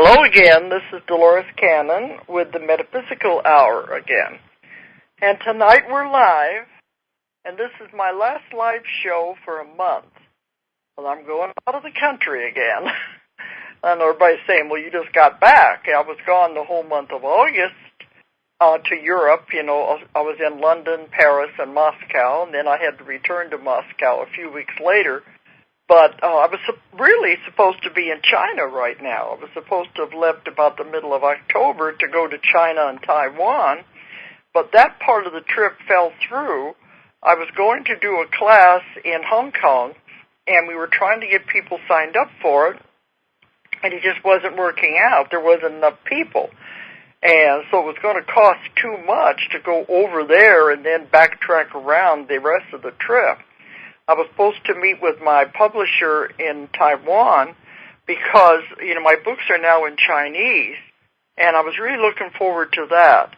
Hello again, this is Dolores Cannon with the Metaphysical Hour again. And tonight we're live, and this is my last live show for a month. Well, I'm going out of the country again. I know everybody's saying, well, you just got back. I was gone the whole month of August to Europe. You know, I was in London, Paris, and Moscow, and then I had to return to Moscow a few weeks later. But I was really supposed to be in China right now. I was supposed to have left about the middle of October to go to China and Taiwan, but that part of the trip fell through. I was going to do a class in Hong Kong, and we were trying to get people signed up for it, and it just wasn't working out. There wasn't enough people. And so it was going to cost too much to go over there and then backtrack around the rest of the trip. I was supposed to meet with my publisher in Taiwan because, you know, my books are now in Chinese, and I was really looking forward to that.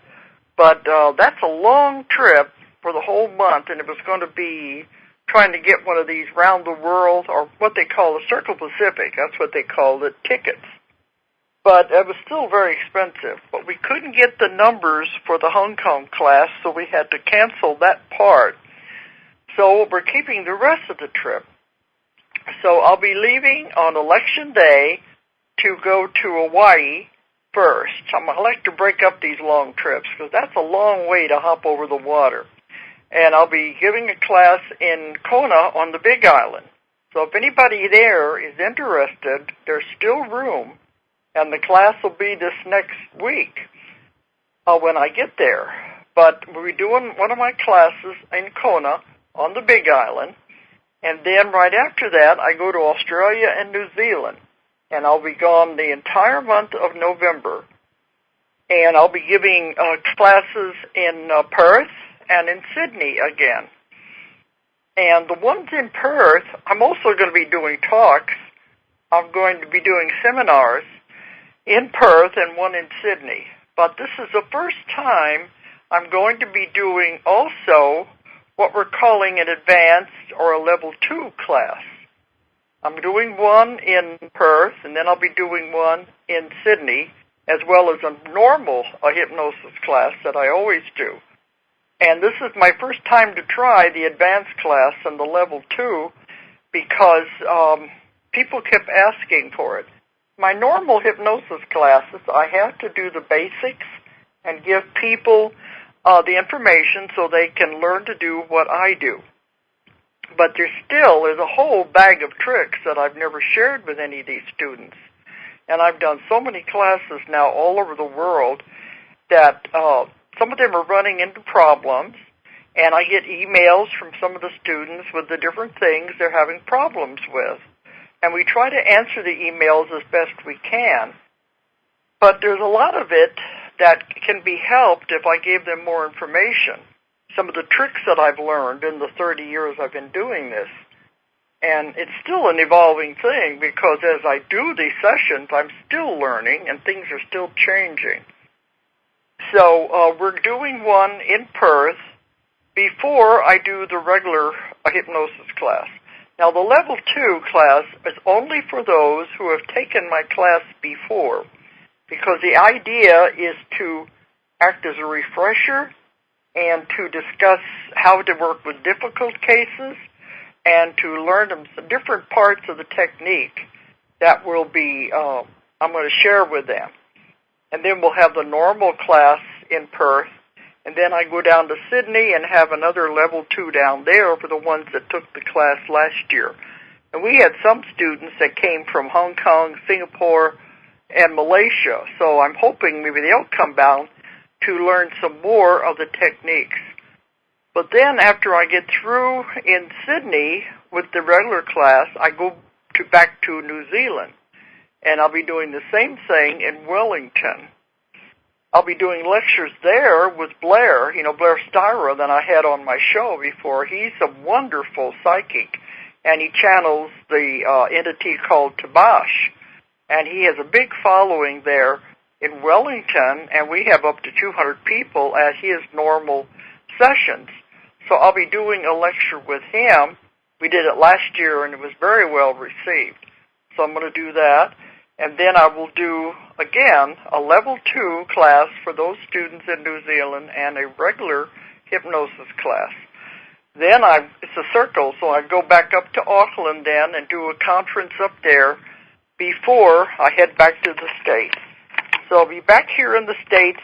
But that's a long trip for the whole month, and it was going to be trying to get one of these round the world, or what they call the Circle Pacific, that's what they called it, tickets. But it was still very expensive. But we couldn't get the numbers for the Hong Kong class, so we had to cancel that part. So we're keeping the rest of the trip. So I'll be leaving on Election Day to go to Hawaii first. I like to break up these long trips because that's a long way to hop over the water. And I'll be giving a class in Kona on the Big Island. So if anybody there is interested, there's still room, and the class will be this next week when I get there. But we'll be doing one of my classes in Kona on the Big Island, and then right after that I go to Australia and New Zealand, and I'll be gone the entire month of November, and I'll be giving classes in Perth and in Sydney again. And the ones in Perth, I'm also going to be doing talks. I'm going to be doing seminars in Perth and one in Sydney, but this is the first time I'm going to be doing also what we're calling an advanced or a level 2 class. I'm doing one in Perth, and then I'll be doing one in Sydney, as well as a normal hypnosis class that I always do. And this is my first time to try the advanced class and the level 2 because people kept asking for it. My normal hypnosis classes, I have to do the basics and give people the information so they can learn to do what I do. But there still is a whole bag of tricks that I've never shared with any of these students. And I've done so many classes now all over the world that some of them are running into problems, and I get emails from some of the students with the different things they're having problems with. And we try to answer the emails as best we can. But there's a lot of it that can be helped if I gave them more information. Some of the tricks that I've learned in the 30 years I've been doing this. And it's still an evolving thing because as I do these sessions, I'm still learning and things are still changing. So we're doing one in Perth before I do the regular hypnosis class. Now the level 2 class is only for those who have taken my class before, because the idea is to act as a refresher and to discuss how to work with difficult cases and to learn some different parts of the technique that will be, I'm going to share with them. And then we'll have the normal class in Perth, and then I go down to Sydney and have another level 2 down there for the ones that took the class last year. And we had some students that came from Hong Kong, Singapore, and Malaysia, so I'm hoping maybe they'll come down to learn some more of the techniques. But then after I get through in Sydney with the regular class, I go back to New Zealand, and I'll be doing the same thing in Wellington. I'll be doing lectures there with Blair, Blair Styra that I had on my show before. He's a wonderful psychic, and he channels the entity called Tabash. And he has a big following there in Wellington, and we have up to 200 people at his normal sessions. So I'll be doing a lecture with him. We did it last year, and it was very well received. So I'm going to do that. And then I will do, again, a level 2 class for those students in New Zealand and a regular hypnosis class. Then it's a circle, so I go back up to Auckland then and do a conference up there before I head back to the States. So I'll be back here in the States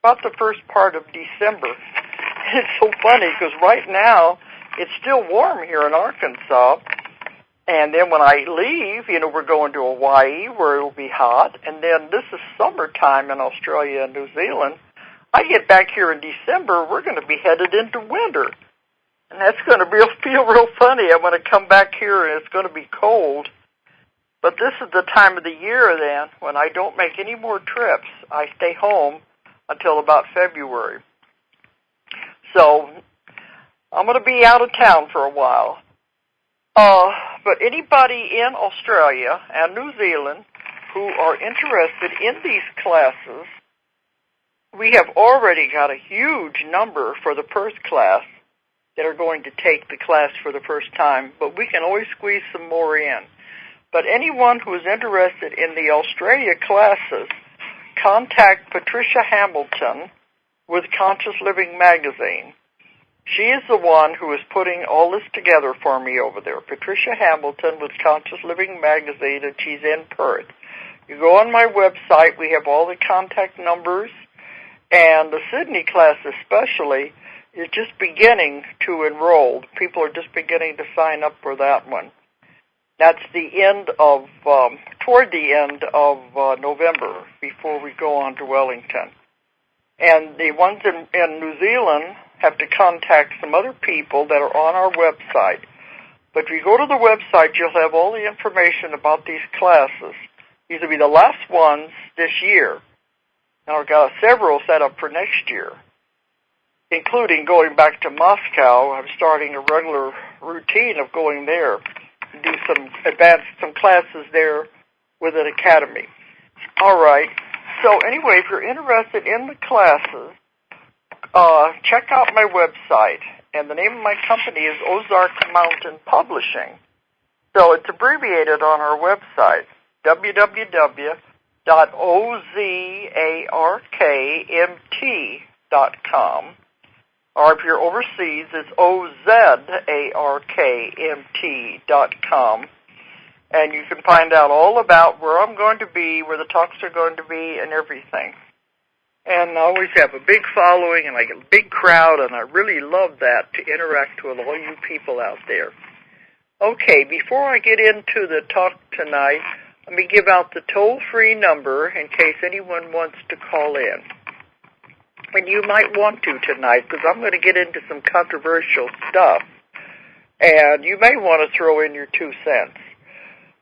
about the first part of December. It's so funny because right now it's still warm here in Arkansas. And then when I leave, we're going to Hawaii where it'll be hot. And then this is summertime in Australia and New Zealand. I get back here in December, we're going to be headed into winter. And that's going to feel real funny. I'm going to come back here and it's going to be cold. But this is the time of the year then when I don't make any more trips. I stay home until about February. So I'm going to be out of town for a while. But anybody in Australia and New Zealand who are interested in these classes, we have already got a huge number for the first class that are going to take the class for the first time, but we can always squeeze some more in. But anyone who is interested in the Australia classes, contact Patricia Hamilton with Conscious Living Magazine. She is the one who is putting all this together for me over there. Patricia Hamilton with Conscious Living Magazine, and she's in Perth. You go on my website, we have all the contact numbers, and the Sydney class especially is just beginning to enroll. People are just beginning to sign up for that one. That's the end of, toward the end of November, before we go on to Wellington. And the ones in New Zealand have to contact some other people that are on our website. But if you go to the website, you'll have all the information about these classes. These will be the last ones this year. And I've got several set up for next year, including going back to Moscow. I'm starting a regular routine of going there and do some classes there with an academy. All right. So anyway, if you're interested in the classes, check out my website, and the name of my company is Ozark Mountain Publishing. So it's abbreviated on our website, www.ozarkmt.com, or if you're overseas, it's ozarkmt.com, and you can find out all about where I'm going to be, where the talks are going to be, and everything. And I always have a big following, and I get a big crowd, and I really love that, to interact with all you people out there. Okay, before I get into the talk tonight, let me give out the toll-free number in case anyone wants to call in. And you might want to tonight, because I'm going to get into some controversial stuff, and you may want to throw in your 2 cents.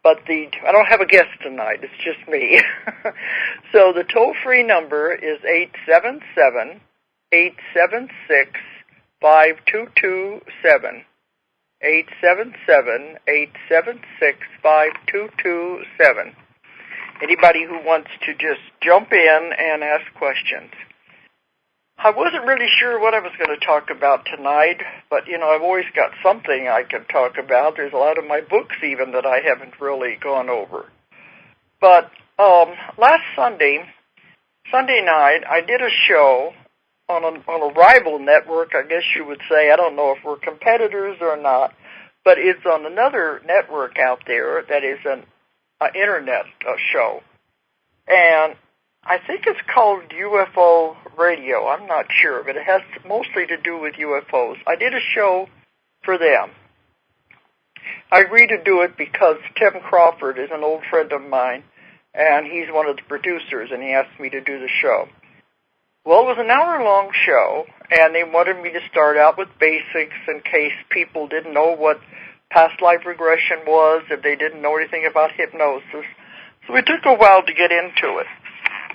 But I don't have a guest tonight. It's just me. So the toll-free number is 877-876-5227. 877-876-5227. Anybody who wants to just jump in and ask questions. I wasn't really sure what I was going to talk about tonight, but, I've always got something I can talk about. There's a lot of my books even that I haven't really gone over. But last Sunday night, I did a show on a rival network, I guess you would say. I don't know if we're competitors or not, but it's on another network out there that is an internet show. And I think it's called UFO Radio. I'm not sure, but it has mostly to do with UFOs. I did a show for them. I agreed to do it because Tim Crawford is an old friend of mine, and he's one of the producers, and he asked me to do the show. Well, it was an hour-long show, and they wanted me to start out with basics in case people didn't know what past life regression was, if they didn't know anything about hypnosis. So it took a while to get into it.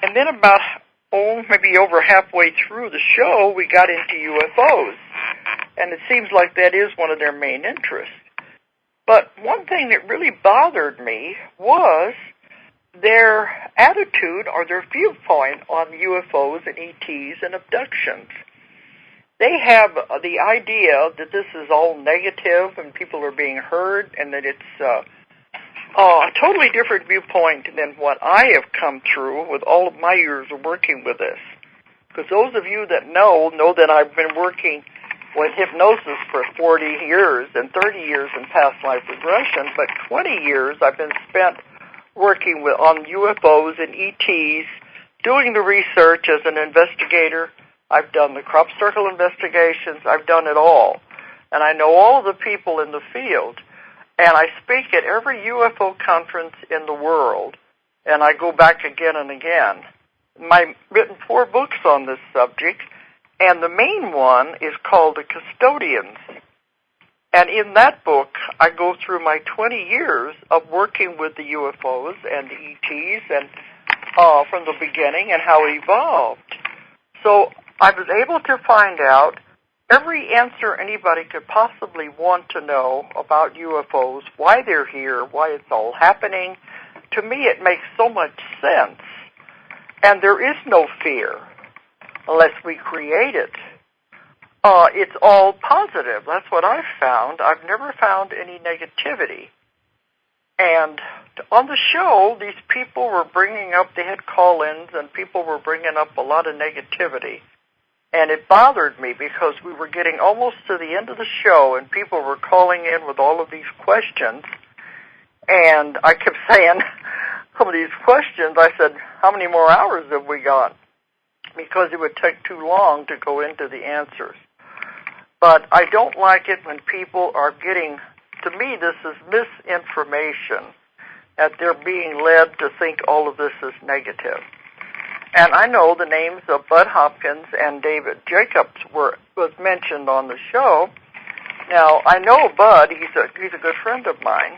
And then about, maybe over halfway through the show, we got into UFOs. And it seems like that is one of their main interests. But one thing that really bothered me was their attitude or their viewpoint on UFOs and ETs and abductions. They have the idea that this is all negative and people are being hurt and that it's a totally different viewpoint than what I have come through with all of my years of working with this. Because those of you that know that I've been working with hypnosis for 40 years and 30 years in past life regression, but 20 years I've been spent working on UFOs and ETs, doing the research as an investigator. I've done the crop circle investigations. I've done it all. And I know all of the people in the field. And I speak at every UFO conference in the world. And I go back again and again. I've written 4 books on this subject. And the main one is called The Custodians. And in that book, I go through my 20 years of working with the UFOs and the ETs and from the beginning and how it evolved. So I was able to find out every answer anybody could possibly want to know about UFOs, why they're here, why it's all happening. To me, it makes so much sense. And there is no fear unless we create it. It's all positive. That's what I've found. I've never found any negativity. And on the show, these people were bringing up, they had call-ins, and people were bringing up a lot of negativity. And it bothered me because we were getting almost to the end of the show, and people were calling in with all of these questions. And I kept saying, some of these questions, I said, how many more hours have we got? Because it would take too long to go into the answers. But I don't like it when people are getting, to me, this is misinformation, that they're being led to think all of this is negative. And I know the names of Bud Hopkins and David Jacobs was mentioned on the show. Now, I know Bud, he's a good friend of mine.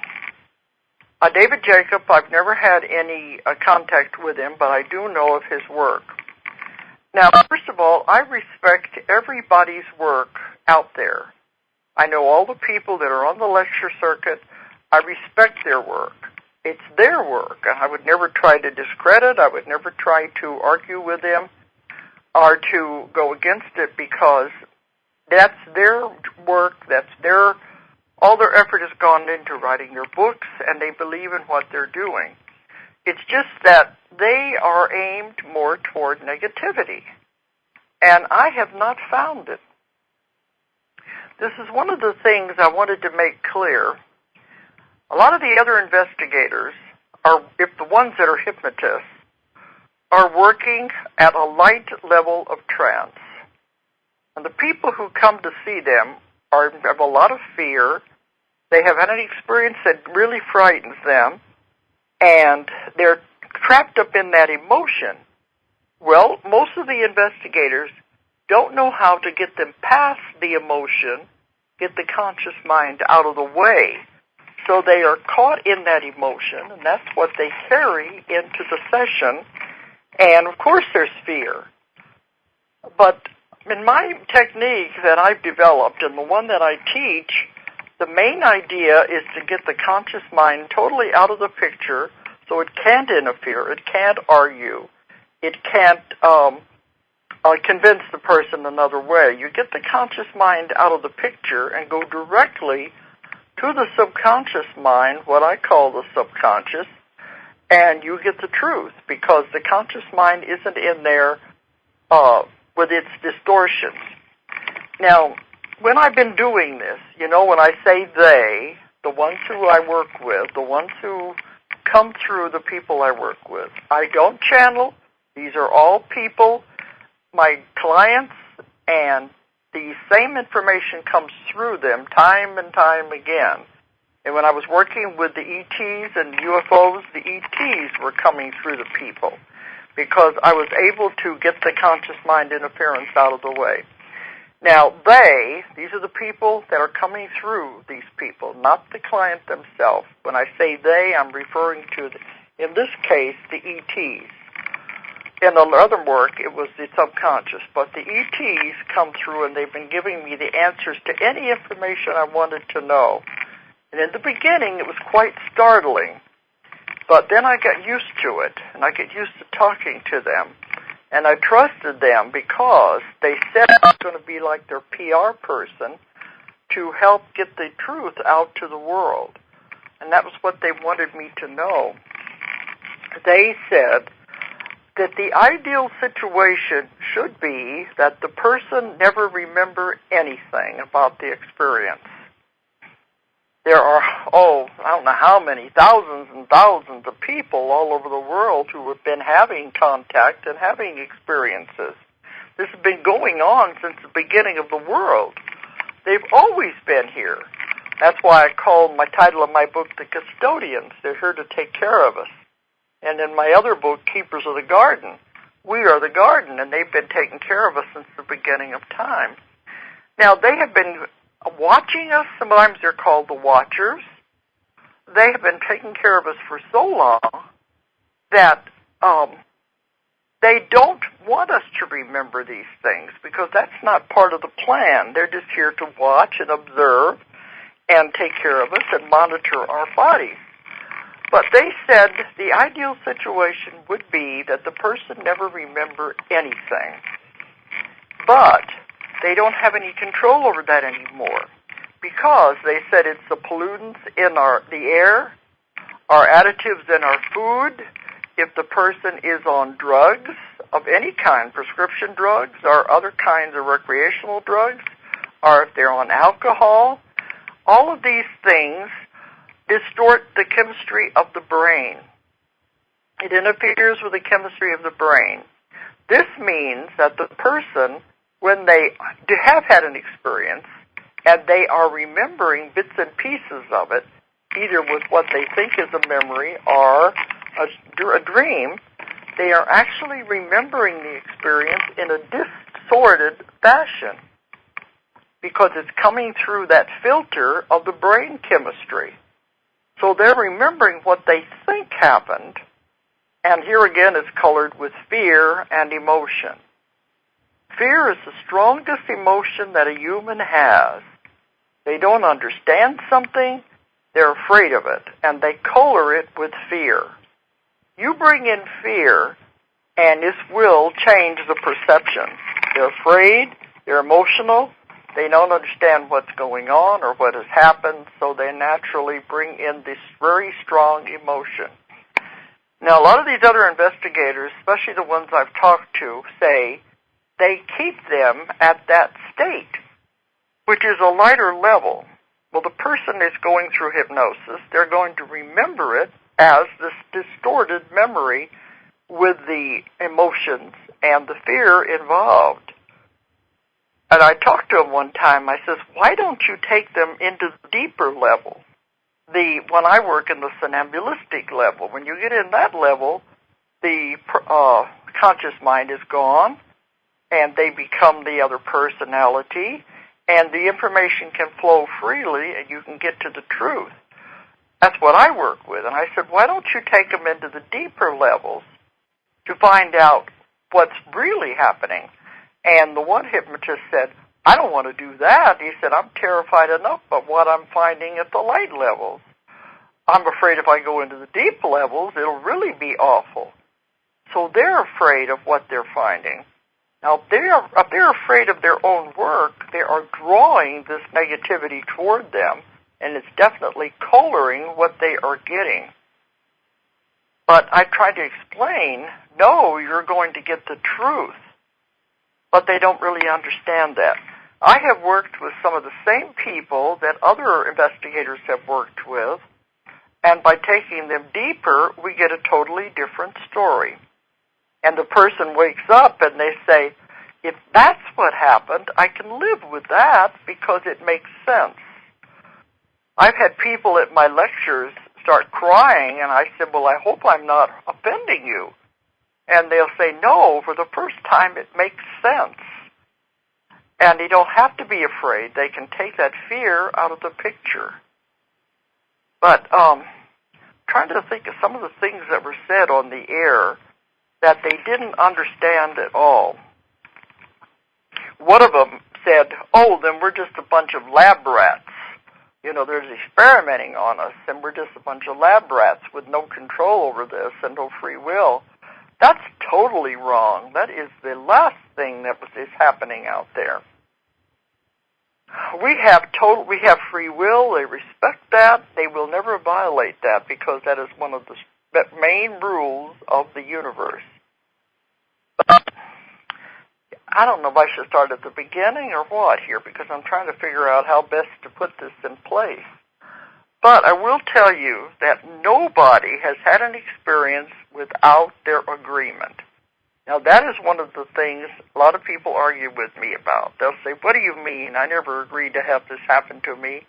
David Jacob, I've never had any contact with him, but I do know of his work. Now, first of all, I respect everybody's work out there. I know all the people that are on the lecture circuit. I respect their work. It's their work. I would never try to discredit. I would never try to argue with them or to go against it because that's their work. That's all their effort has gone into writing their books, and they believe in what they're doing. It's just that they are aimed more toward negativity, and I have not found it. This is one of the things I wanted to make clear. A lot of the other investigators, if the ones that are hypnotists, are working at a light level of trance. And the people who come to see them have a lot of fear. They have had an experience that really frightens them, and they're trapped up in that emotion. Well, most of the investigators don't know how to get them past the emotion, get the conscious mind out of the way. So they are caught in that emotion, and that's what they carry into the session. And, of course, there's fear. But in my technique that I've developed, and the one that I teach, the main idea is to get the conscious mind totally out of the picture so it can't interfere, it can't argue, it can't convince the person another way. You get the conscious mind out of the picture and go directly to the subconscious mind, what I call the subconscious, and you get the truth because the conscious mind isn't in there with its distortions. Now, when I've been doing this, when I say they, the ones who I work with, the ones who come through the people I work with, I don't channel. These are all people, my clients, and the same information comes through them time and time again. And when I was working with the ETs and UFOs, the ETs were coming through the people because I was able to get the conscious mind interference out of the way. Now, these are the people that are coming through these people, not the client themselves. When I say they, I'm referring to, in this case, the ETs. In the other work, it was the subconscious, but the ETs come through and they've been giving me the answers to any information I wanted to know. And in the beginning, it was quite startling, but then I got used to it, and I get used to talking to them, and I trusted them because they said I was going to be like their PR person to help get the truth out to the world. and that was what they wanted me to know. They said that the ideal situation should be that the person never remember anything about the experience. There are, I don't know how many, thousands and thousands of people all over the world who have been having contact and having experiences. This has been going on since the beginning of the world. They've always been here. That's why I called my title of my book, The Custodians. They're here to take care of us. And in my other book, Keepers of the Garden, we are the garden, and they've been taking care of us since the beginning of time. Now, they have been watching us. Sometimes they're called the Watchers. They have been taking care of us for so long that they don't want us to remember these things because that's not part of the plan. They're just here to watch and observe and take care of us and monitor our bodies. But they said the ideal situation would be that the person never remember anything. But they don't have any control over that anymore because they said it's the pollutants in the air, our additives in our food, if the person is on drugs of any kind, prescription drugs or other kinds of recreational drugs, or if they're on alcohol, all of these things distort the chemistry of the brain. It interferes with the chemistry of the brain. This means that the person, when they have had an experience and they are remembering bits and pieces of it, either with what they think is a memory or a dream, they are actually remembering the experience in a distorted fashion because it's coming through that filter of the brain chemistry. So they're remembering what they think happened, and here again it's colored with fear and emotion. Fear is the strongest emotion that a human has. They don't understand something, they're afraid of it, and they color it with fear. You bring in fear, and this will change the perception. They're afraid, they're emotional, they don't understand what's going on or what has happened, so they naturally bring in this very strong emotion. Now, a lot of these other investigators, especially the ones I've talked to, say they keep them at that state, which is a lighter level. Well, the person is going through hypnosis. They're going to remember it as this distorted memory with the emotions and the fear involved. And I talked to him one time. I says, why don't you take them into the deeper level? When I work in the somnambulistic level, when you get in that level, the conscious mind is gone, and they become the other personality, and the information can flow freely, and you can get to the truth. That's what I work with. And I said, why don't you take them into the deeper levels to find out what's really happening? And the one hypnotist said, I don't want to do that. He said, I'm terrified enough of what I'm finding at the light levels. I'm afraid if I go into the deep levels, it'll really be awful. So they're afraid of what they're finding. Now, if they're afraid of their own work, they are drawing this negativity toward them, and it's definitely coloring what they are getting. But I tried to explain, no, you're going to get the truth. But they don't really understand that. I have worked with some of the same people that other investigators have worked with, and by taking them deeper, we get a totally different story. And the person wakes up and they say, if that's what happened, I can live with that because it makes sense. I've had people at my lectures start crying, and I said, well, I hope I'm not offending you. And they'll say, no, for the first time it makes sense. And you don't have to be afraid. They can take that fear out of the picture. But trying to think of some of the things that were said on the air that they didn't understand at all. One of them said, oh, then we're just a bunch of lab rats. You know, they're experimenting on us, and we're just a bunch of lab rats with no control over this and no free will. That's totally wrong. That is the last thing that is happening out there. We have free will. They respect that. They will never violate that because that is one of the main rules of the universe. But I don't know if I should start at the beginning or what here because I'm trying to figure out how best to put this in place. But I will tell you that nobody has had an experience without their agreement. Now, that is one of the things a lot of people argue with me about. They'll say, what do you mean? I never agreed to have this happen to me.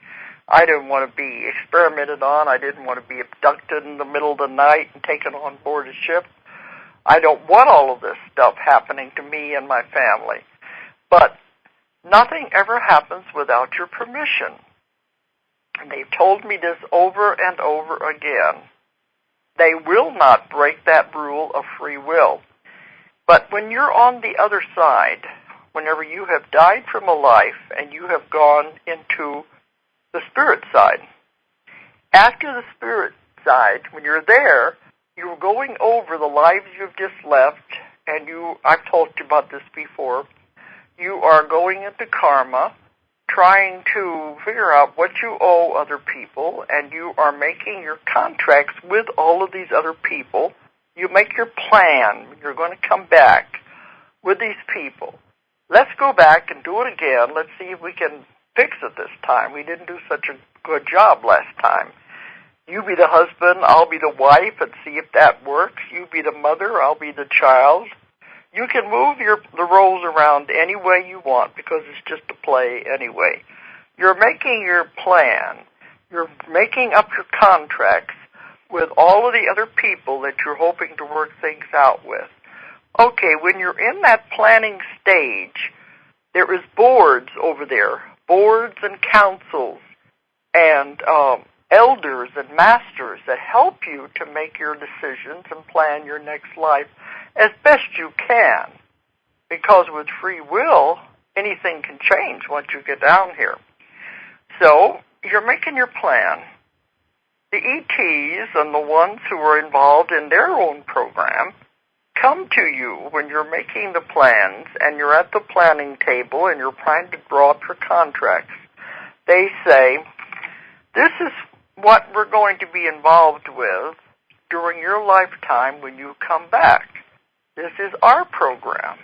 I didn't want to be experimented on. I didn't want to be abducted in the middle of the night and taken on board a ship. I don't want all of this stuff happening to me and my family. But nothing ever happens without your permission. And they've told me this over and over again. They will not break that rule of free will. But when you're on the other side, whenever you have died from a life and you have gone into the spirit side, after the spirit side, when you're there, you're going over the lives you've just left, and I've told you about this before, you are going into karma, trying to figure out what you owe other people, and you are making your contracts with all of these other people. You make your plan. You're going to come back with these people. Let's go back and do it again. Let's see if we can fix it this time. We didn't do such a good job last time. You be the husband, I'll be the wife, and see if that works. You be the mother, I'll be the child. You can move the roles around any way you want because it's just a play anyway. You're making your plan. You're making up your contracts with all of the other people that you're hoping to work things out with. Okay, when you're in that planning stage, there is boards over there, boards and councils and elders and masters that help you to make your decisions and plan your next life as best you can. Because with free will, anything can change once you get down here. So, you're making your plan. The ETs and the ones who are involved in their own program come to you when you're making the plans and you're at the planning table and you're trying to draw up your contracts. They say, this is what we're going to be involved with during your lifetime when you come back. This is our program.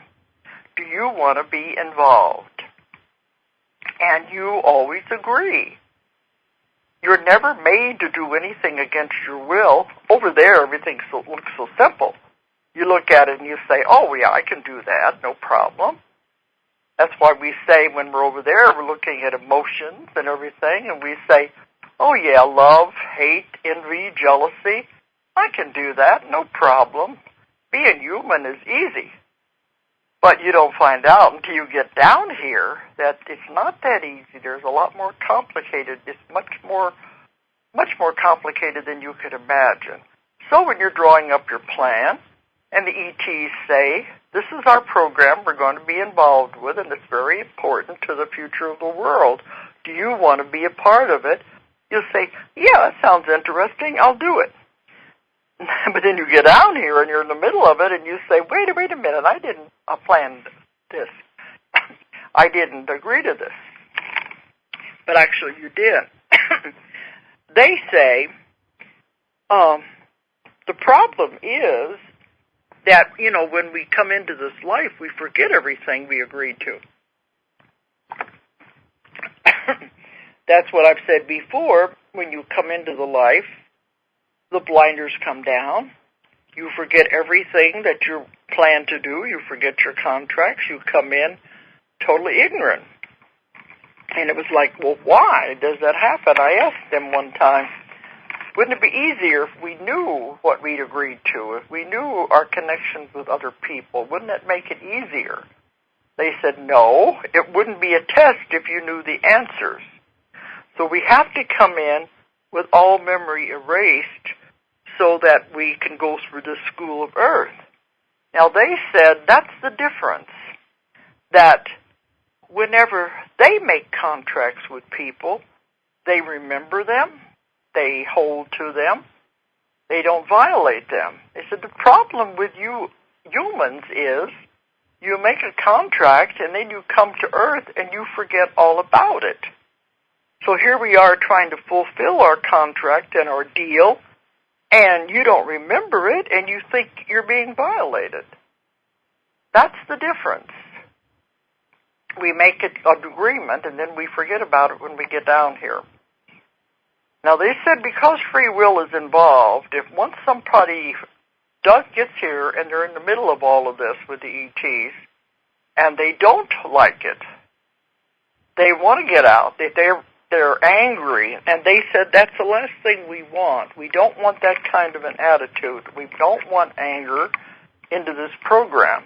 Do you want to be involved? And you always agree. You're never made to do anything against your will. Over there, everything looks so simple. You look at it and you say, oh, yeah, I can do that, no problem. That's why we say when we're over there, we're looking at emotions and everything, and we say, oh, yeah, love, hate, envy, jealousy. I can do that, no problem. Being human is easy. But you don't find out until you get down here that it's not that easy. There's a lot more complicated. It's much more complicated than you could imagine. So when you're drawing up your plan, and the ETs say, this is our program we're going to be involved with, and it's very important to the future of the world. Do you want to be a part of it? You'll say, yeah, that sounds interesting. I'll do it. But then you get down here and you're in the middle of it and you say, wait a minute, I didn't plan this. I didn't agree to this. But actually you did. They say, the problem is that, when we come into this life, we forget everything we agreed to. That's what I've said before. When you come into the life, the blinders come down. You forget everything that you plan to do. You forget your contracts. You come in totally ignorant. And it was like, well, why does that happen? I asked them one time, wouldn't it be easier if we knew what we'd agreed to, if we knew our connections with other people? Wouldn't it make it easier? They said, no, it wouldn't be a test if you knew the answers. So we have to come in with all memory erased so that we can go through the school of earth. Now they said that's the difference, that whenever they make contracts with people, they remember them, they hold to them, they don't violate them. They said the problem with you humans is you make a contract and then you come to Earth and you forget all about it. So here we are trying to fulfill our contract and our deal, and you don't remember it and you think you're being violated. That's the difference. We make an agreement and then we forget about it when we get down here. Now they said because free will is involved, if once somebody gets here and they're in the middle of all of this with the ETs and they don't like it, they want to get out, they're angry, and they said that's the last thing we want. We don't want that kind of an attitude. We don't want anger into this program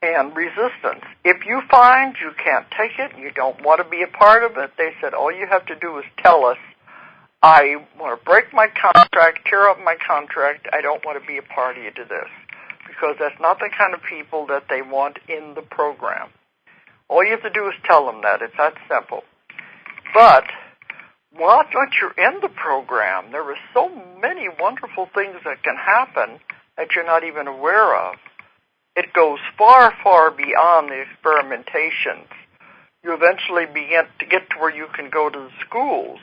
and resistance. If you find you can't take it, you don't want to be a part of it, they said all you have to do is tell us, I want to break my contract, tear up my contract, I don't want to be a party to this, because that's not the kind of people that they want in the program. All you have to do is tell them that. It's that simple. But once you're in the program, there are so many wonderful things that can happen that you're not even aware of. It goes far, far beyond the experimentations. You eventually begin to get to where you can go to the schools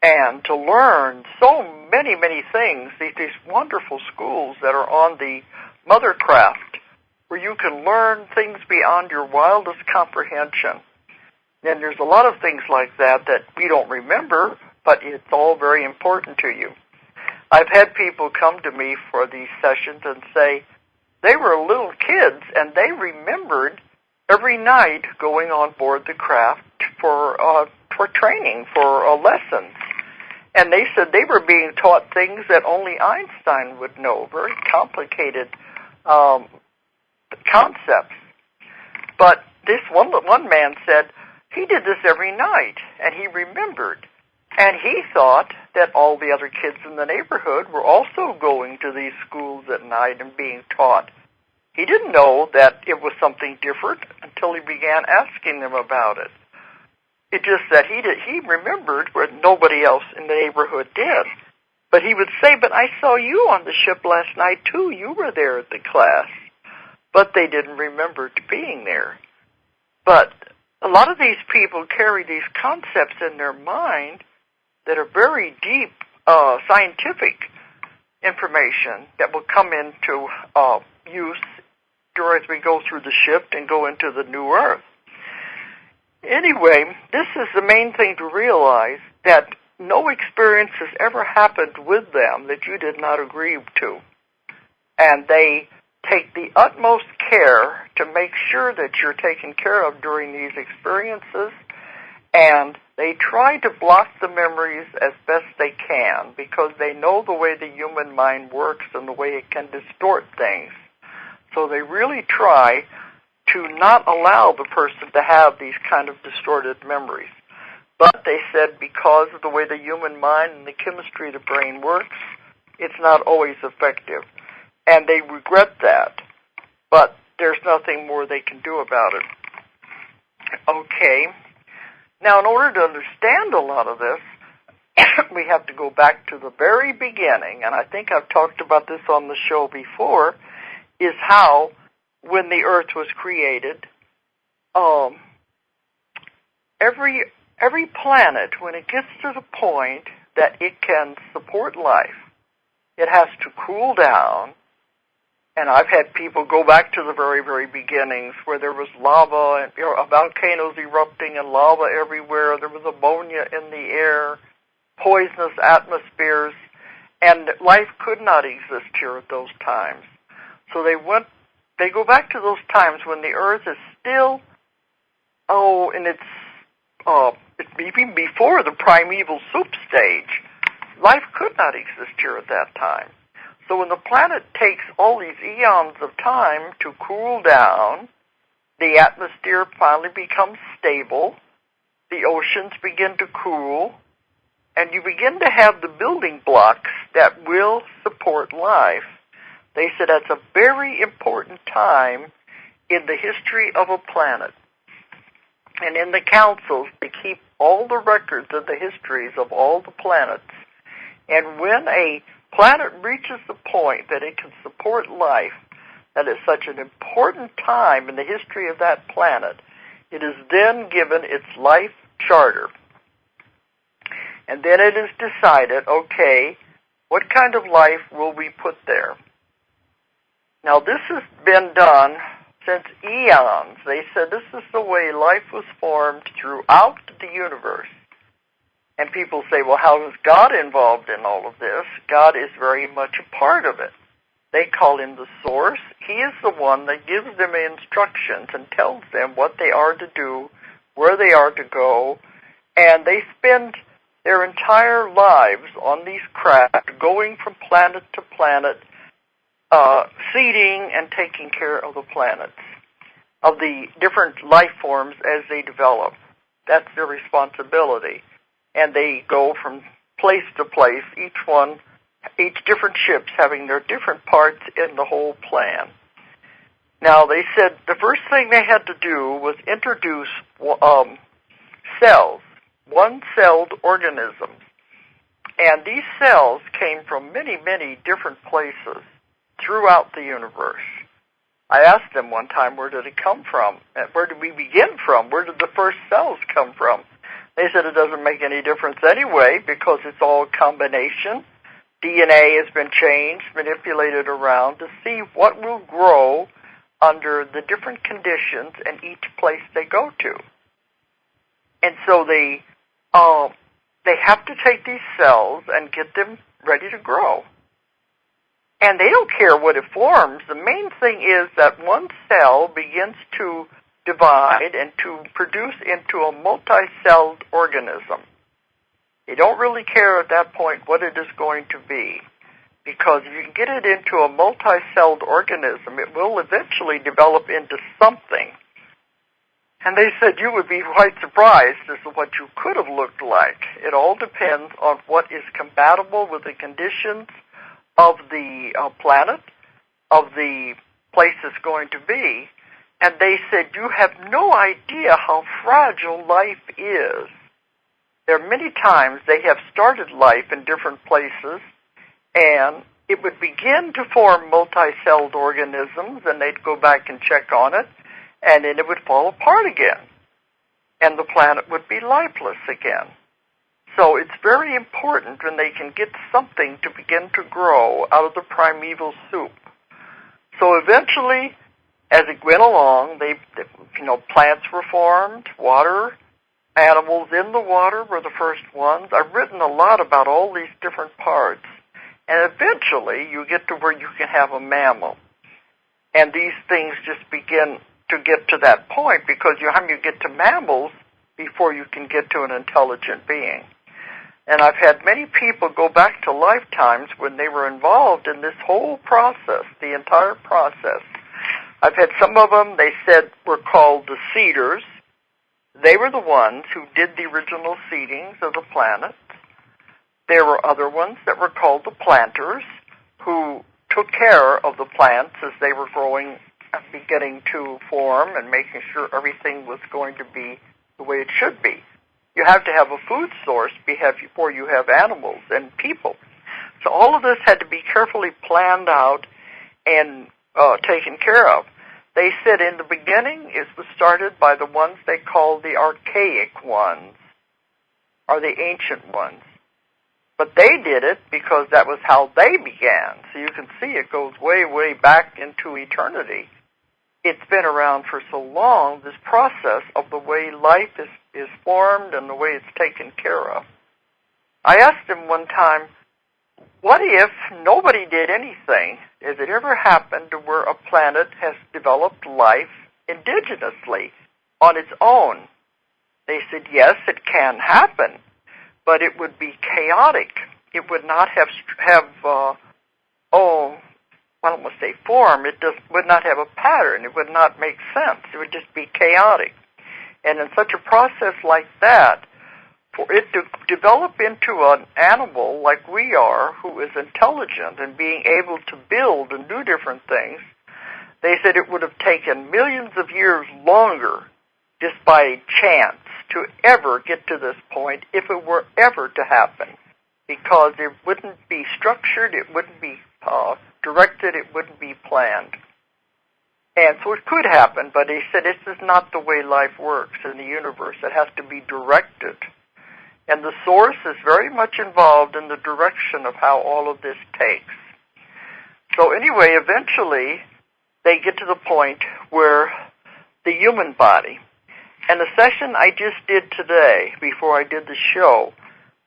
and to learn so many, many things, these wonderful schools that are on the mothercraft, where you can learn things beyond your wildest comprehension. And there's a lot of things like that you don't remember, but it's all very important to you. I've had people come to me for these sessions and say they were little kids and they remembered every night going on board the craft for training, for lessons. And they said they were being taught things that only Einstein would know, very complicated concepts. But this one man said he did this every night, and he remembered. And he thought that all the other kids in the neighborhood were also going to these schools at night and being taught. He didn't know that it was something different until he began asking them about it. It just that he remembered where nobody else in the neighborhood did. But he would say, but I saw you on the ship last night too. You were there at the class. But they didn't remember being there. But a lot of these people carry these concepts in their mind that are very deep scientific information that will come into use as we go through the shift and go into the new Earth. Anyway, this is the main thing to realize, that no experience has ever happened with them that you did not agree to. And they take the utmost care to make sure that you're taken care of during these experiences, and they try to block the memories as best they can because they know the way the human mind works and the way it can distort things. So they really try to not allow the person to have these kind of distorted memories. But they said because of the way the human mind and the chemistry of the brain works, it's not always effective. And they regret that. But there's nothing more they can do about it. Okay. Now, in order to understand a lot of this, we have to go back to the very beginning, and I think I've talked about this on the show before, is how, when the Earth was created, every planet, when it gets to the point that it can support life, it has to cool down. And I've had people go back to the very, very beginnings where there was lava and volcanoes erupting and lava everywhere. There was ammonia in the air, poisonous atmospheres, and life could not exist here at those times. So they go back to those times when the Earth is still, in its even before the primeval soup stage. Life could not exist here at that time. So when the planet takes all these eons of time to cool down, the atmosphere finally becomes stable, the oceans begin to cool, and you begin to have the building blocks that will support life. They said that's a very important time in the history of a planet. And in the councils, they keep all the records of the histories of all the planets. And when a planet reaches the point that it can support life, that is such an important time in the history of that planet, it is then given its life charter. And then it is decided, okay, what kind of life will we put there? Now, this has been done since eons. They said this is the way life was formed throughout the universe. And people say, well, how is God involved in all of this? God is very much a part of it. They call him the source. He is the one that gives them instructions and tells them what they are to do, where they are to go, and they spend their entire lives on these craft, going from planet to planet, seeding and taking care of the planets, of the different life forms as they develop. That's their responsibility. And they go from place to place, each different ships having their different parts in the whole plan. Now, they said the first thing they had to do was introduce cells, one-celled organisms. And these cells came from many, many different places throughout the universe. I asked them one time, where did it come from? Where did we begin from? Where did the first cells come from? They said it doesn't make any difference anyway because it's all a combination. DNA has been changed, manipulated around to see what will grow under the different conditions in each place they go to. And so they have to take these cells and get them ready to grow. And they don't care what it forms. The main thing is that one cell begins to divide and to produce into a multi-celled organism. They don't really care at that point what it is going to be, because if you can get it into a multi-celled organism, it will eventually develop into something. And they said you would be quite surprised as to what you could have looked like. It all depends on what is compatible with the conditions of the planet, of the place it's going to be. And they said, you have no idea how fragile life is. There are many times they have started life in different places, and it would begin to form multi-celled organisms, and they'd go back and check on it, and then it would fall apart again, and the planet would be lifeless again. So it's very important when they can get something to begin to grow out of the primeval soup. So eventually, as it went along, plants were formed, water, animals in the water were the first ones. I've written a lot about all these different parts. And eventually, you get to where you can have a mammal. And these things just begin to get to that point because you get to mammals before you can get to an intelligent being. And I've had many people go back to lifetimes when they were involved in this whole process, the entire process. I've had some of them, they said, were called the seeders. They were the ones who did the original seedings of the planet. There were other ones that were called the planters, who took care of the plants as they were growing and beginning to form and making sure everything was going to be the way it should be. You have to have a food source before you have animals and people. So all of this had to be carefully planned out and taken care of. They said in the beginning it was started by the ones they called the archaic ones, or the ancient ones. But they did it because that was how they began. So you can see it goes way, way back into eternity. It's been around for so long, this process of the way life is formed and the way it's taken care of. I asked him one time, what if nobody did anything? Has it ever happened to where a planet has developed life indigenously on its own? They said, yes, it can happen, but it would be chaotic. It would not have I don't want to say form. It would not have a pattern. It would not make sense. It would just be chaotic. And in such a process like that, for it to develop into an animal like we are, who is intelligent and being able to build and do different things, they said it would have taken millions of years longer just by chance to ever get to this point if it were ever to happen, because it wouldn't be structured, it wouldn't be directed, it wouldn't be planned. And so it could happen, but he said this is not the way life works in the universe. It has to be directed. And the source is very much involved in the direction of how all of this takes. So anyway, eventually they get to the point where the human body, and the session I just did today, before I did the show,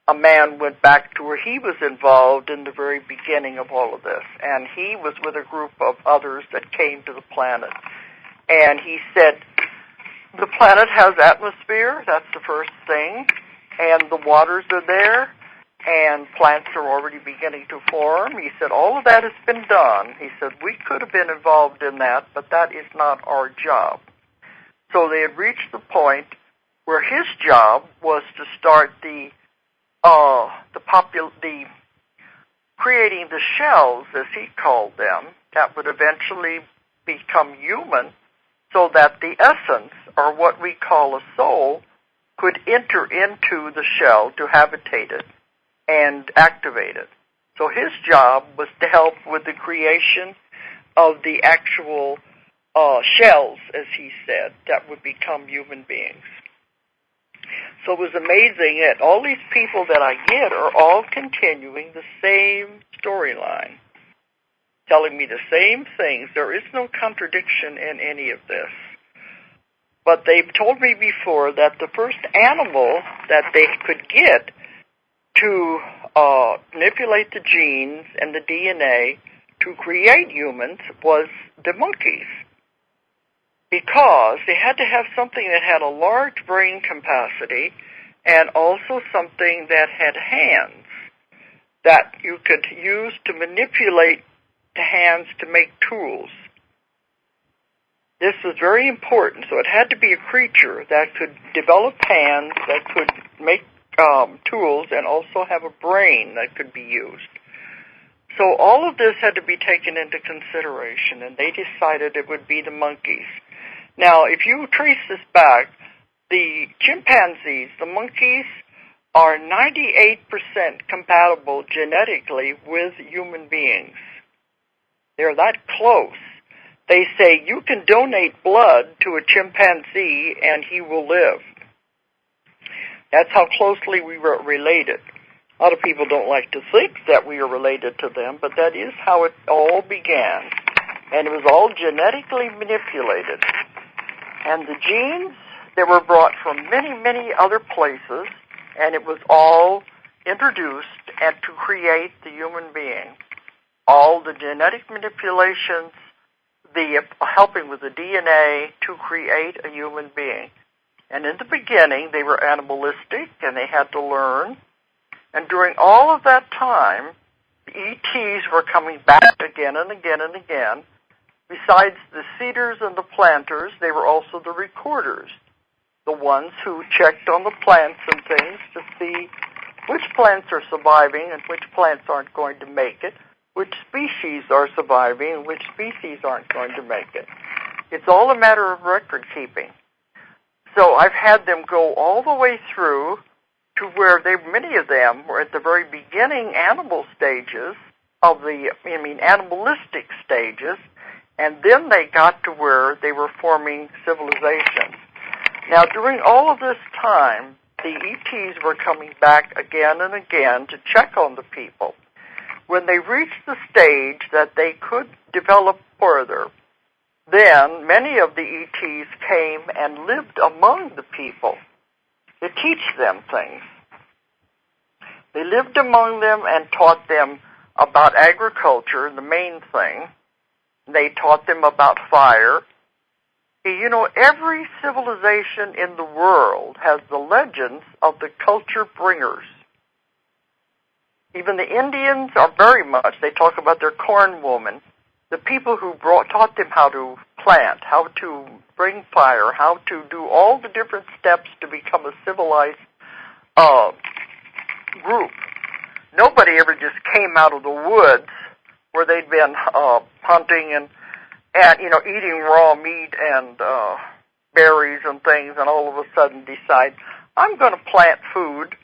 a man went back to where he was involved in the very beginning of all of this. And he was with a group of others that came to the planet. And he said, the planet has atmosphere, that's the first thing, and the waters are there, and plants are already beginning to form. He said, all of that has been done. He said, we could have been involved in that, but that is not our job. So they had reached the point where his job was to start the creating the shells, as he called them, that would eventually become human, so that the essence, or what we call a soul, could enter into the shell to habitate it and activate it. So his job was to help with the creation of the actual shells, as he said, that would become human beings. So it was amazing that all these people that I get are all continuing the same storyline, telling me the same things. There is no contradiction in any of this. But they've told me before that the first animal that they could get to manipulate the genes and the DNA to create humans was the monkeys, because they had to have something that had a large brain capacity and also something that had hands that you could use to manipulate the hands to make tools. This was very important, so it had to be a creature that could develop hands, that could make tools, and also have a brain that could be used. So all of this had to be taken into consideration, and they decided it would be the monkeys. Now, if you trace this back, the chimpanzees, the monkeys, are 98% compatible genetically with human beings. They're that close. They say you can donate blood to a chimpanzee and he will live. That's how closely we were related. A lot of people don't like to think that we are related to them, but that is how it all began. And it was all genetically manipulated. And the genes, they were brought from many, many other places, and it was all introduced and to create the human being. All the genetic manipulations, the helping with the DNA to create a human being. And in the beginning, they were animalistic, and they had to learn. And during all of that time, the ETs were coming back again and again and again. Besides the seeders and the planters, they were also the recorders, the ones who checked on the plants and things to see which plants are surviving and which plants aren't going to make it, which species are surviving and which species aren't going to make it. It's all a matter of record keeping. So I've had them go all the way through to where many of them were at the very beginning animal stages of animalistic stages, and then they got to where they were forming civilizations. Now, during all of this time, the ETs were coming back again and again to check on the people. When they reached the stage that they could develop further, then many of the ETs came and lived among the people to teach them things. They lived among them and taught them about agriculture, the main thing. They taught them about fire. You know, every civilization in the world has the legends of the culture bringers. Even the Indians are very much, they talk about their corn woman, the people who taught them how to plant, how to bring fire, how to do all the different steps to become a civilized group. Nobody ever just came out of the woods where they'd been hunting and eating raw meat and berries and things, and all of a sudden decide, I'm going to plant food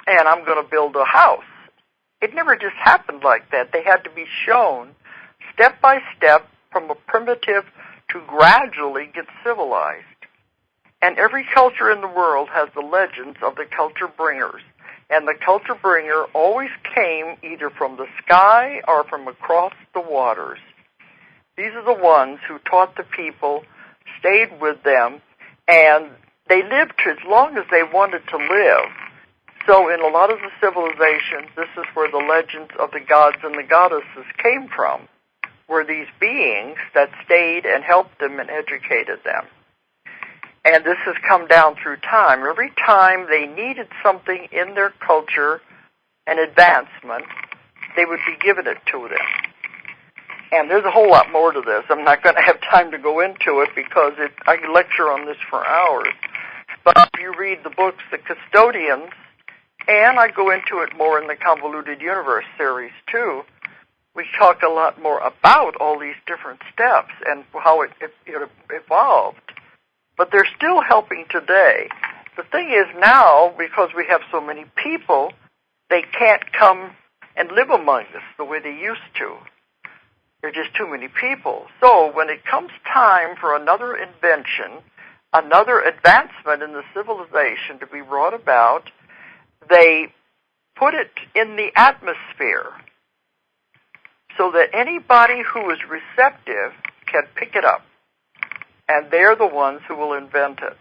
and I'm going to build a house. It never just happened like that. They had to be shown step by step from a primitive to gradually get civilized. And every culture in the world has the legends of the culture bringers. And the culture bringer always came either from the sky or from across the waters. These are the ones who taught the people, stayed with them, and they lived as long as they wanted to live. So in a lot of the civilizations, this is where the legends of the gods and the goddesses came from, were these beings that stayed and helped them and educated them. And this has come down through time. Every time they needed something in their culture, an advancement, they would be given it to them. And there's a whole lot more to this. I'm not going to have time to go into it because I could lecture on this for hours. But if you read the books, The Custodians, and I go into it more in the Convoluted Universe series too, we talk a lot more about all these different steps and how it evolved. But they're still helping today. The thing is now, because we have so many people, they can't come and live among us the way they used to. There are just too many people. So when it comes time for another invention, another advancement in the civilization to be brought about, they put it in the atmosphere so that anybody who is receptive can pick it up. And they're the ones who will invent it.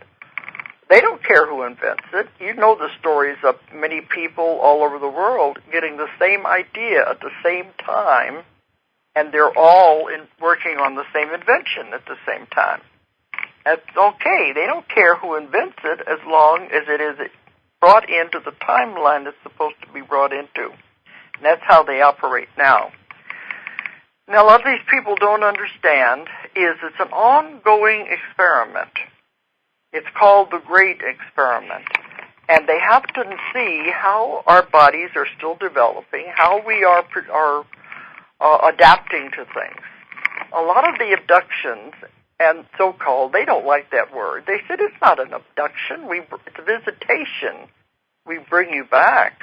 They don't care who invents it. You know the stories of many people all over the world getting the same idea at the same time, and they're all working on the same invention at the same time. That's okay. They don't care who invents it as long as it is brought into the timeline it's supposed to be brought into. And that's how they operate now. Now, a lot of these people don't understand is it's an ongoing experiment. It's called the Great Experiment. And they have to see how our bodies are still developing, how we are adapting to things. A lot of the abductions and so-called, they don't like that word. They said it's not an abduction. It's a visitation. We bring you back.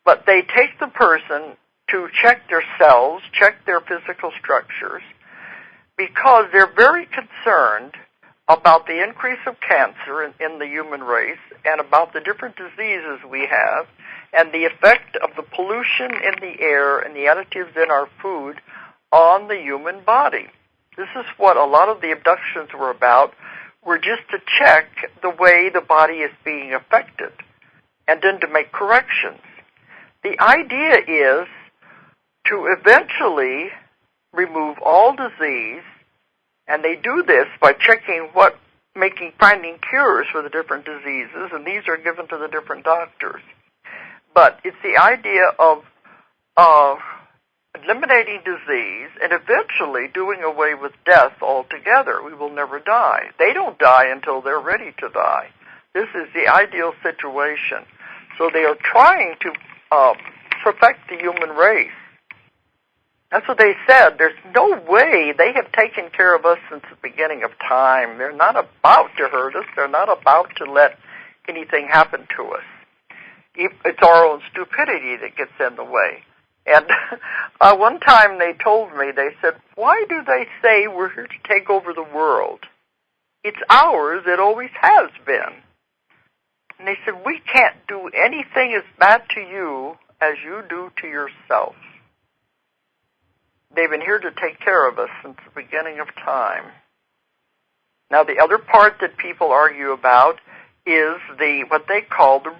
But they take the person to check their cells, check their physical structures, because they're very concerned about the increase of cancer in the human race and about the different diseases we have and the effect of the pollution in the air and the additives in our food on the human body. This is what a lot of the abductions were about, were just to check the way the body is being affected and then to make corrections. The idea is to eventually remove all disease, and they do this by checking finding cures for the different diseases, and these are given to the different doctors. But it's the idea of eliminating disease and eventually doing away with death altogether. We will never die. They don't die until they're ready to die. This is the ideal situation. So they are trying to perfect the human race. That's what they said. There's no way. They have taken care of us since the beginning of time. They're not about to hurt us. They're not about to let anything happen to us. It's our own stupidity that gets in the way. And one time they told me, they said, why do they say we're here to take over the world? It's ours. It always has been. And they said, we can't do anything as bad to you as you do to yourself. They've been here to take care of us since the beginning of time. Now, the other part that people argue about is what they call the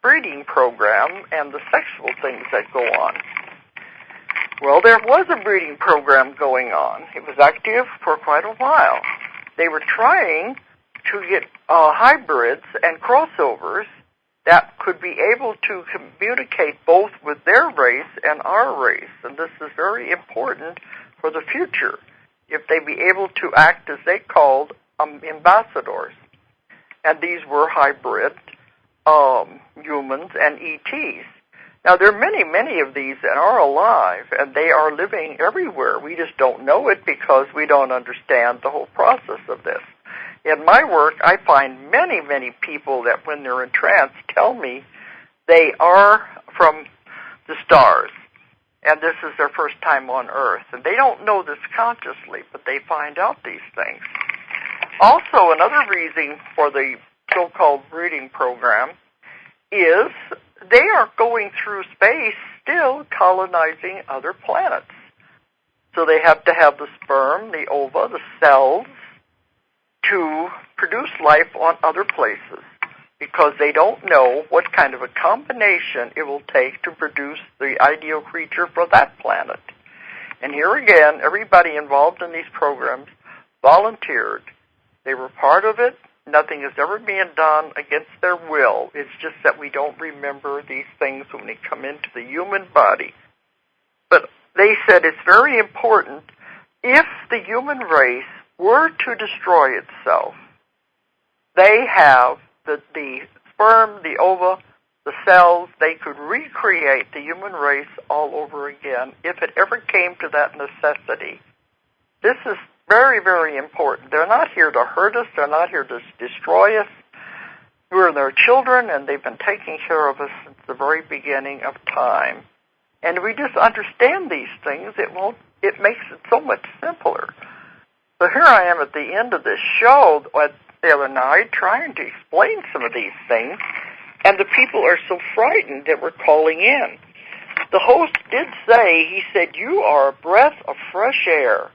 breeding program and the sexual things that go on. Well, there was a breeding program going on. It was active for quite a while. They were trying to get hybrids and crossovers that could be able to communicate both with their race and our race. And this is very important for the future, if they be able to act as they called ambassadors. And these were hybrid humans and ETs. Now, there are many, many of these that are alive, and they are living everywhere. We just don't know it because we don't understand the whole process of this. In my work, I find many, many people that when they're in trance tell me they are from the stars. and this is their first time on Earth. And they don't know this consciously, but they find out these things. Also, another reason for the so-called breeding program is they are going through space still colonizing other planets. So they have to have the sperm, the ova, the cells to produce life on other places, because they don't know what kind of a combination it will take to produce the ideal creature for that planet. And here again, everybody involved in these programs volunteered. They were part of it. Nothing is ever being done against their will. It's just that we don't remember these things when they come into the human body. But they said it's very important, if the human race were to destroy itself, they have the sperm, the ova, the cells, they could recreate the human race all over again if it ever came to that necessity. This is very, very important. They're not here to hurt us. They're not here to destroy us. We're their children, and they've been taking care of us since the very beginning of time. And if we just understand these things, it makes it so much simpler. So here I am at the end of this show the other night trying to explain some of these things, and the people are so frightened that we're calling in. The host did say, he said, you are a breath of fresh air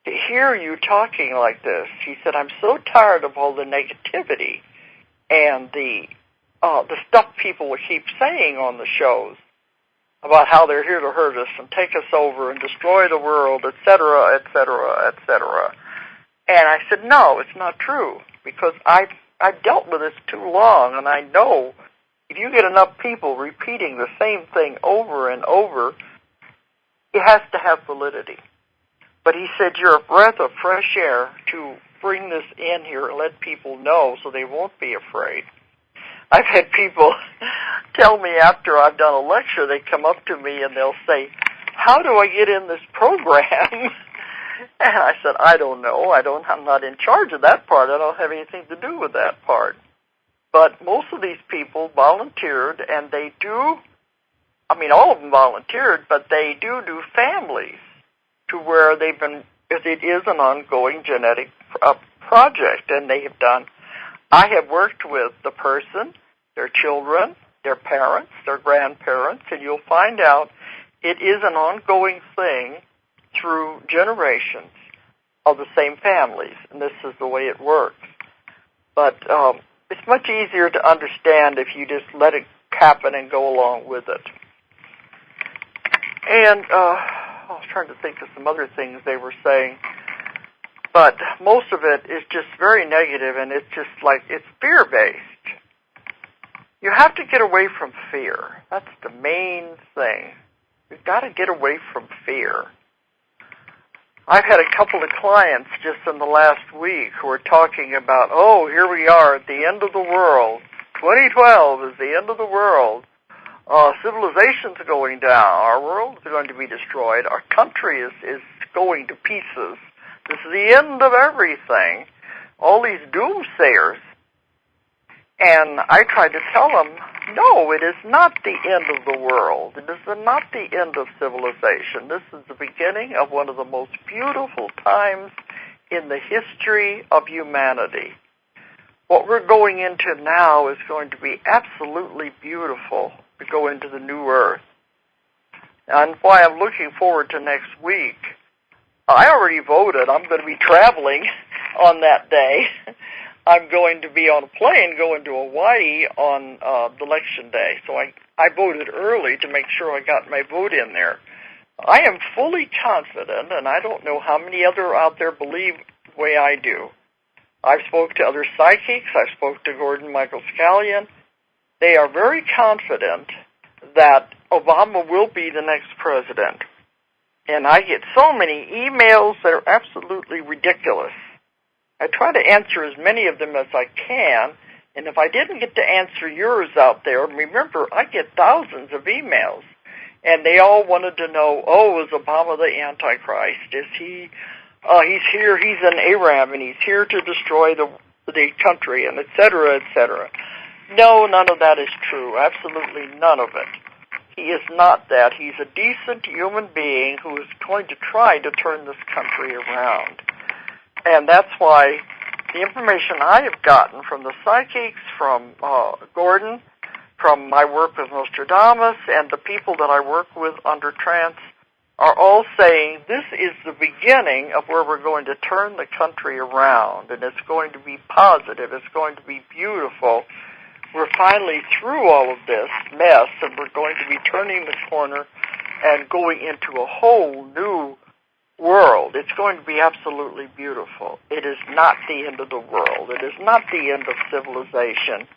to hear you talking like this. He said, I'm so tired of all the negativity and the stuff people will keep saying on the shows about how they're here to hurt us and take us over and destroy the world, etc., etc., etc. And I said, no, it's not true, because I've dealt with this too long, and I know if you get enough people repeating the same thing over and over, it has to have validity. But he said, you're a breath of fresh air to bring this in here and let people know so they won't be afraid. I've had people tell me after I've done a lecture, they come up to me and they'll say, how do I get in this program? And I said, I don't know. I'm not in charge of that part. I don't have anything to do with that part. But most of these people volunteered, and they do, all of them volunteered, but they do families to where they've been, it is an ongoing genetic project, and they have done. I have worked with the person, their children, their parents, their grandparents, and you'll find out it is an ongoing thing through generations of the same families, and this is the way it works. But it's much easier to understand if you just let it happen and go along with it. And I was trying to think of some other things they were saying, but most of it is just very negative, and it's just like, it's fear-based. You have to get away from fear. That's the main thing. You've got to get away from fear. I've had a couple of clients just in the last week who are talking about, oh, here we are at the end of the world. 2012 is the end of the world. Civilization's going down. Our world is going to be destroyed. Our country is going to pieces. This is the end of everything. All these doomsayers. And I tried to tell them, no, it is not the end of the world. It is not the end of civilization. This is the beginning of one of the most beautiful times in the history of humanity. What we're going into now is going to be absolutely beautiful to go into the new earth. And why I'm looking forward to next week. I already voted. I'm going to be traveling on that day. I'm going to be on a plane going to Hawaii on election day. So I voted early to make sure I got my vote in there. I am fully confident, and I don't know how many other out there believe the way I do. I've spoke to other psychics. I've spoke to Gordon Michael Scallion. They are very confident that Obama will be the next president. And I get so many emails that are absolutely ridiculous. I try to answer as many of them as I can, and if I didn't get to answer yours out there, remember, I get thousands of emails, and they all wanted to know, oh, is Obama the Antichrist? Is he, he's here, he's an Arab, and he's here to destroy the country, and et cetera, et cetera. No, none of that is true, absolutely none of it. He is not that. He's a decent human being who is going to try to turn this country around. And that's why the information I have gotten from the psychics, from Gordon, from my work with Nostradamus, and the people that I work with under trance, are all saying this is the beginning of where we're going to turn the country around, and it's going to be positive, it's going to be beautiful. We're finally through all of this mess, and we're going to be turning the corner and going into a whole new world. It's going to be absolutely beautiful. It is not the end of the world. It is not the end of civilization.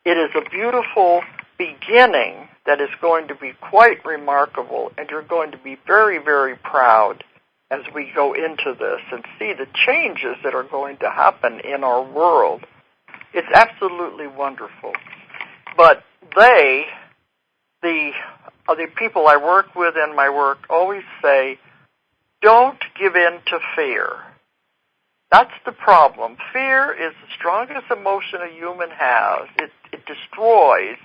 It is a beautiful beginning that is going to be quite remarkable, and you're going to be very, very proud as we go into this and see the changes that are going to happen in our world. It's absolutely wonderful. But the people I work with in my work always say, don't give in to fear. That's the problem. Fear is the strongest emotion a human has. It destroys.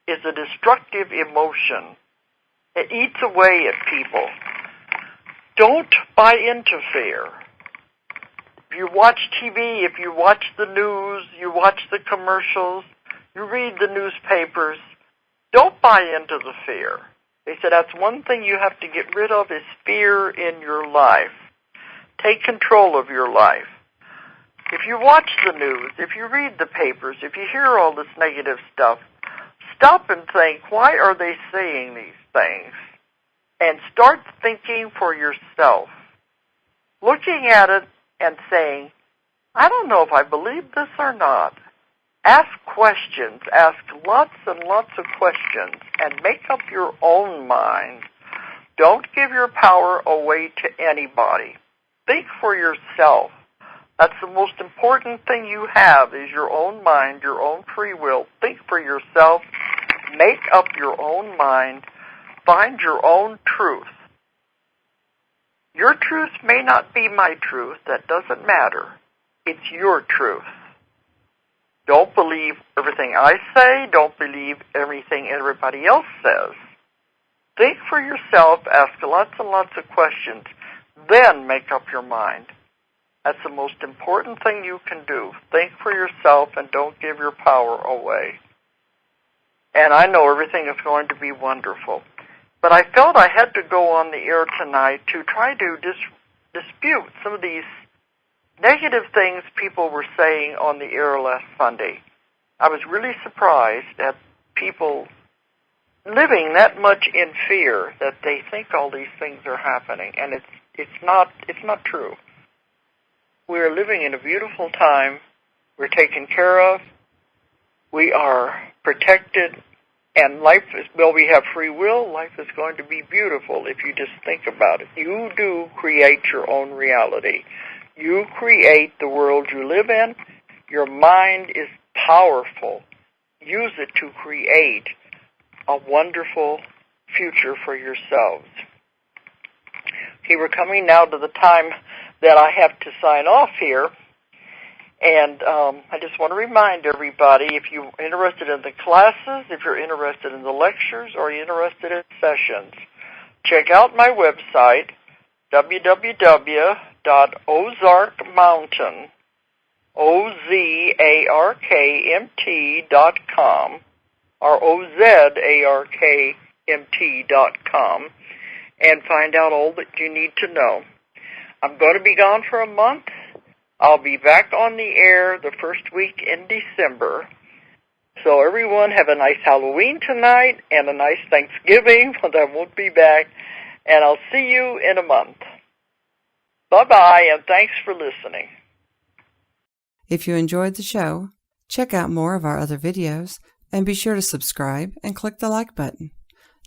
It's a destructive emotion. It eats away at people. Don't buy into fear. If you watch TV, if you watch the news, you watch the commercials, you read the newspapers, don't buy into the fear. They said that's one thing you have to get rid of is fear in your life. Take control of your life. If you watch the news, if you read the papers, if you hear all this negative stuff, stop and think, why are they saying these things? And start thinking for yourself. Looking at it and saying, I don't know if I believe this or not. Ask questions. Ask lots and lots of questions and make up your own mind. Don't give your power away to anybody. Think for yourself. That's the most important thing you have is your own mind, your own free will. Think for yourself. Make up your own mind. Find your own truth. Your truth may not be my truth. That doesn't matter. It's your truth. Don't believe everything I say. Don't believe everything everybody else says. Think for yourself. Ask lots and lots of questions. Then make up your mind. That's the most important thing you can do. Think for yourself and don't give your power away. And I know everything is going to be wonderful. But I felt I had to go on the air tonight to try to dispute some of these negative things people were saying on the air last Sunday. I was really surprised at people living that much in fear that they think all these things are happening, and it's not true. We are living in a beautiful time. We're taken care of. We are protected. And life is, well, we have free will. Life is going to be beautiful if you just think about it. You do create your own reality. You create the world you live in. Your mind is powerful. Use it to create a wonderful future for yourselves. Okay, we're coming now to the time that I have to sign off here. And I just want to remind everybody, if you're interested in the classes, if you're interested in the lectures, or you're interested in sessions, check out my website, www.ozarkmountain, OZARKMT.com, or OZARKMT.com, and find out all that you need to know. I'm going to be gone for a month. I'll be back on the air the first week in December. So everyone have a nice Halloween tonight and a nice Thanksgiving when I won't be back. And I'll see you in a month. Bye-bye, and thanks for listening. If you enjoyed the show, check out more of our other videos and be sure to subscribe and click the like button.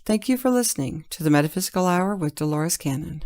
Thank you for listening to the Metaphysical Hour with Dolores Cannon.